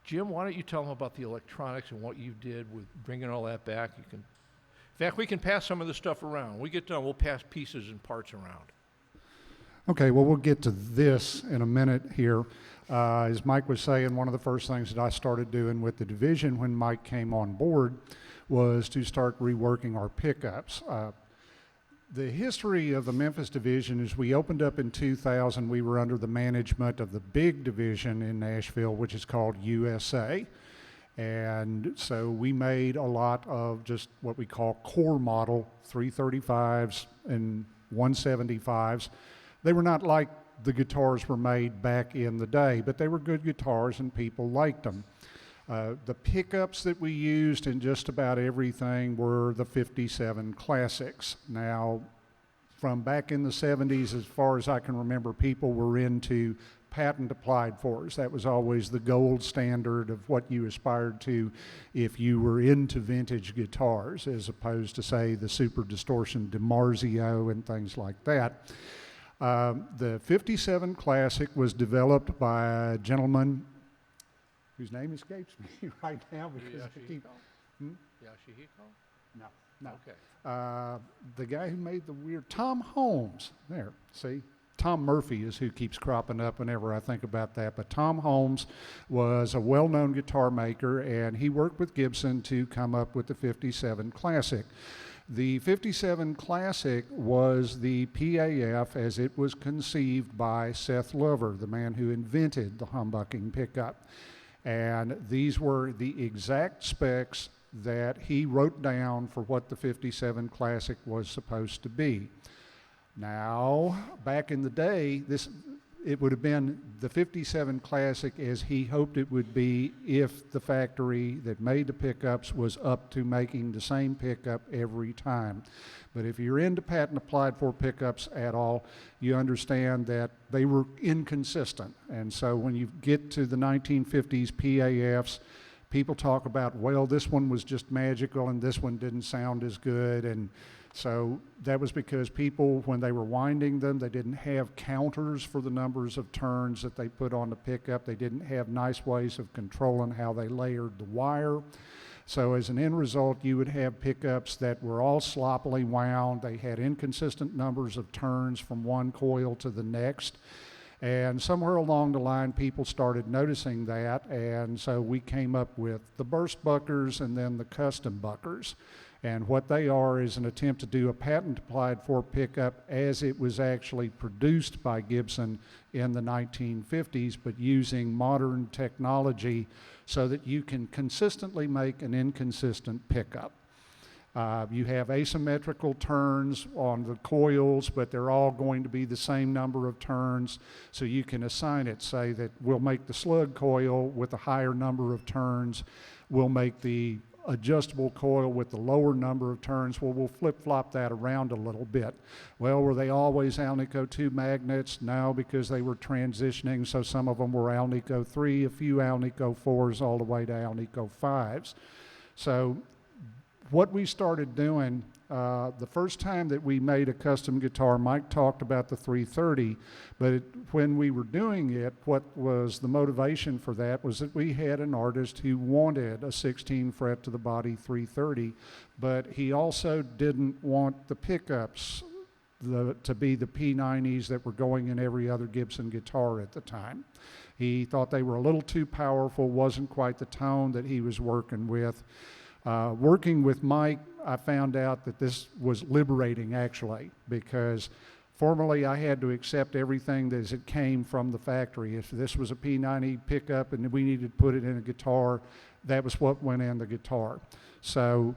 Jim, why don't you tell them about the electronics and what you did with bringing all that back? In fact, we can pass some of the stuff around. When we get done, we'll pass pieces and parts around. Okay, well, we'll get to this in a minute here. As Mike was saying, one of the first things that I started doing with the division when Mike came on board was to start reworking our pickups. The history of the Memphis division is we opened up in 2000. We were under the management of the big division in Nashville, which is called USA. And so we made a lot of just what we call core model 335s and 175s. They were not like the guitars were made back in the day, but they were good guitars and people liked them. The pickups that we used in just about everything were the 57 Classics. Now, from back in the 70s, as far as I can remember, people were into patent applied fors. That was always the gold standard of what you aspired to if you were into vintage guitars, as opposed to, say, the Super Distortion DiMarzio and things like that. The 57 Classic was developed by a gentleman whose name escapes me right now because I keep... Yashihiko? No. Okay. The guy who made the weird... Tom Holmes. There, see? Tom Murphy is who keeps cropping up whenever I think about that. But Tom Holmes was a well-known guitar maker, and he worked with Gibson to come up with the 57 Classic. The 57 Classic was the PAF as it was conceived by Seth Lover, the man who invented the humbucking pickup. And these were the exact specs that he wrote down for what the 57 Classic was supposed to be. Now, back in the day, it would have been the 57 Classic as he hoped it would be if the factory that made the pickups was up to making the same pickup every time. But if you're into patent applied for pickups at all, you understand that they were inconsistent. And so when you get to the 1950s PAFs, people talk about, well, this one was just magical and this one didn't sound as good. And so that was because people, when they were winding them, they didn't have counters for the numbers of turns that they put on the pickup. They didn't have nice ways of controlling how they layered the wire. So as an end result, you would have pickups that were all sloppily wound. They had inconsistent numbers of turns from one coil to the next. And somewhere along the line, people started noticing that. And so we came up with the Burstbuckers and then the custom buckers. And what they are is an attempt to do a patent applied for pickup as it was actually produced by Gibson in the 1950s, but using modern technology so that you can consistently make an inconsistent pickup. You have asymmetrical turns on the coils, but they're all going to be the same number of turns, so you can assign it. Say that we'll make the slug coil with a higher number of turns, we'll make the adjustable coil with the lower number of turns. Well, we'll flip-flop that around a little bit. Well, were they always Alnico 2 magnets? No, because they were transitioning, so some of them were Alnico 3, a few Alnico 4s, all the way to Alnico 5s. So what we started doing, the first time that we made a custom guitar, Mike talked about the 330, but when we were doing it, what was the motivation for that was that we had an artist who wanted a 16 fret to the body 330, but he also didn't want the pickups to be the P90s that were going in every other Gibson guitar at the time. He thought they were a little too powerful, wasn't quite the tone that he was working with. Working with Mike, I found out that this was liberating actually, because formerly I had to accept everything as it came from the factory. If this was a P90 pickup and we needed to put it in a guitar, that was what went in the guitar. So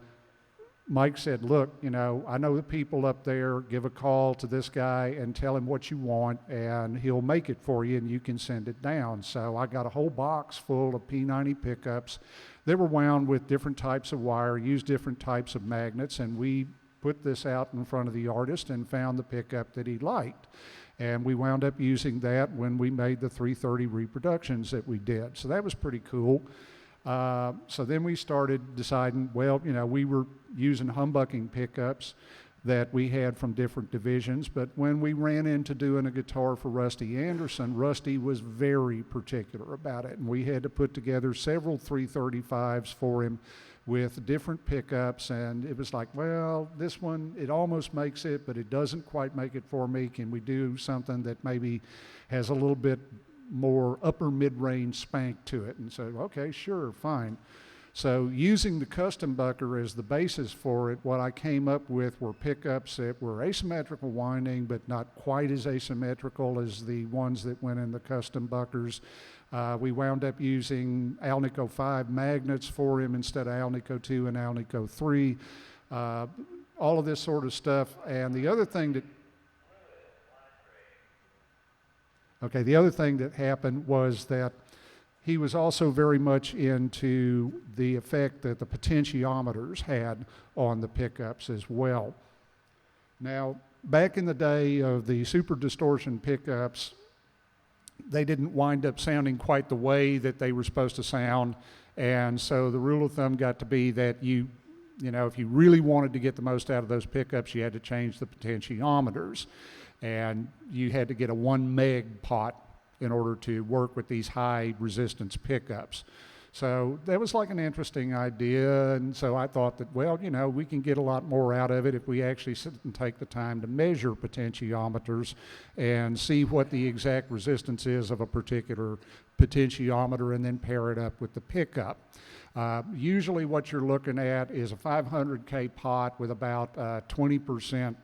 Mike said, look, you know, I know the people up there, give a call to this guy and tell him what you want and he'll make it for you and you can send it down. So I got a whole box full of P90 pickups. They were wound with different types of wire, used different types of magnets, and we put this out in front of the artist and found the pickup that he liked. And we wound up using that when we made the 330 reproductions that we did. So that was pretty cool. So then we started deciding, well, you know, we were using humbucking pickups. that we had from different divisions. But when we ran into doing a guitar for Rusty Anderson, Rusty was very particular about it. And we had to put together several 335s for him with different pickups. And it was like, well, this one, it almost makes it, but it doesn't quite make it for me. Can we do something that maybe has a little bit more upper mid-range spank to it? And so, okay, sure, fine. So using the custom bucker as the basis for it, what I came up with were pickups that were asymmetrical winding, but not quite as asymmetrical as the ones that went in the custom buckers. We wound up using Alnico 5 magnets for him instead of Alnico 2 and Alnico 3. All of this sort of stuff. And the other thing that happened was that he was also very much into the effect that the potentiometers had on the pickups as well. Now, back in the day of the super distortion pickups, they didn't wind up sounding quite the way that they were supposed to sound. And so the rule of thumb got to be that you know, if you really wanted to get the most out of those pickups, you had to change the potentiometers. And you had to get a 1 meg pot in order to work with these high resistance pickups. So that was like an interesting idea, and so I thought that, well, you know, we can get a lot more out of it if we actually sit and take the time to measure potentiometers and see what the exact resistance is of a particular potentiometer and then pair it up with the pickup. Usually what you're looking at is a 500K pot with about 20%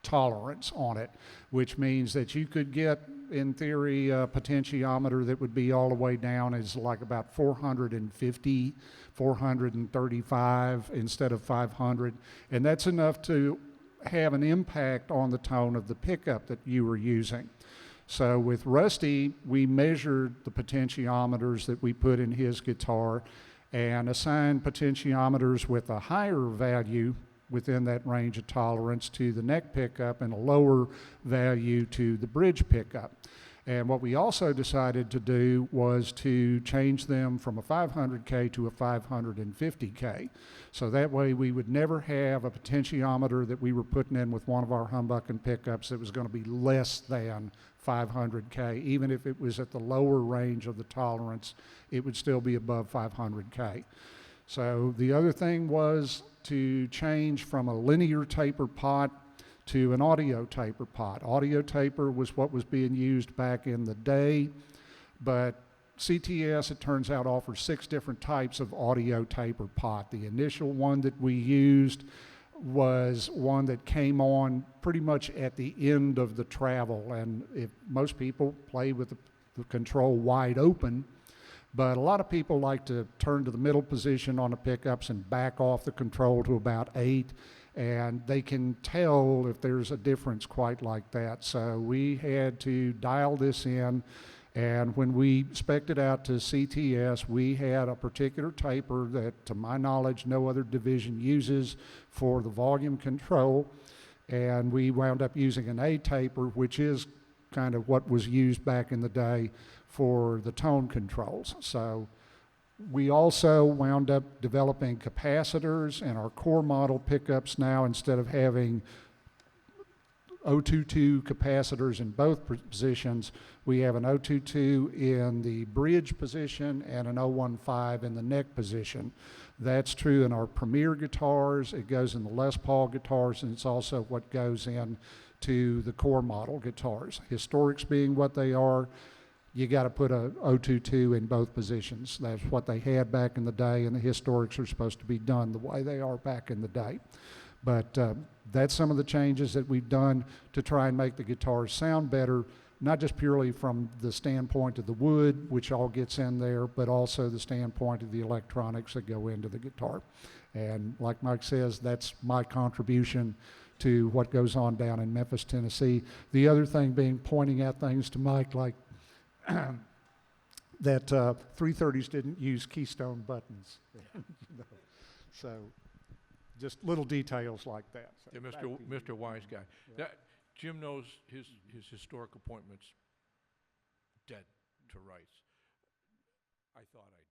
tolerance on it, which means that you could get, in theory, a potentiometer that would be all the way down as like about 450, 435 instead of 500, and that's enough to have an impact on the tone of the pickup that you were using. So with Rusty, we measured the potentiometers that we put in his guitar and assigned potentiometers with a higher value within that range of tolerance to the neck pickup and a lower value to the bridge pickup. And what we also decided to do was to change them from a 500K to a 550K. So that way we would never have a potentiometer that we were putting in with one of our humbucking pickups that was going to be less than 500K. Even if it was at the lower range of the tolerance, it would still be above 500K. So the other thing was to change from a linear taper pot to an audio taper pot. Audio taper was what was being used back in the day, but CTS, it turns out, offers 6 different types of audio taper pot. The initial one that we used was one that came on pretty much at the end of the travel, and if most people play with the control wide open, but a lot of people like to turn to the middle position on the pickups and back off the control to about 8, and they can tell if there's a difference quite like that. So we had to dial this in, and when we spec'd it out to CTS, we had a particular taper that, to my knowledge, no other division uses for the volume control, and we wound up using an A taper, which is kind of what was used back in the day for the tone controls. So we also wound up developing capacitors in our core model pickups now. Instead of having 022 capacitors in both positions, we have an 022 in the bridge position and an 015 in the neck position. That's true in our Premier guitars, it goes in the Les Paul guitars, and it's also what goes in to the core model guitars. Historics being what they are, you got to put a 022 in both positions. That's what they had back in the day, and the historics are supposed to be done the way they are back in the day. But that's some of the changes that we've done to try and make the guitars sound better, not just purely from the standpoint of the wood, which all gets in there, but also the standpoint of the electronics that go into the guitar. And like Mike says, that's my contribution to what goes on down in Memphis, Tennessee. The other thing being pointing out things to Mike like that 330s didn't use keystone buttons. So just little details like that. So Yeah, Mr. Wise Guy. Yeah. Jim knows his historic appointments dead to rights. I thought I did.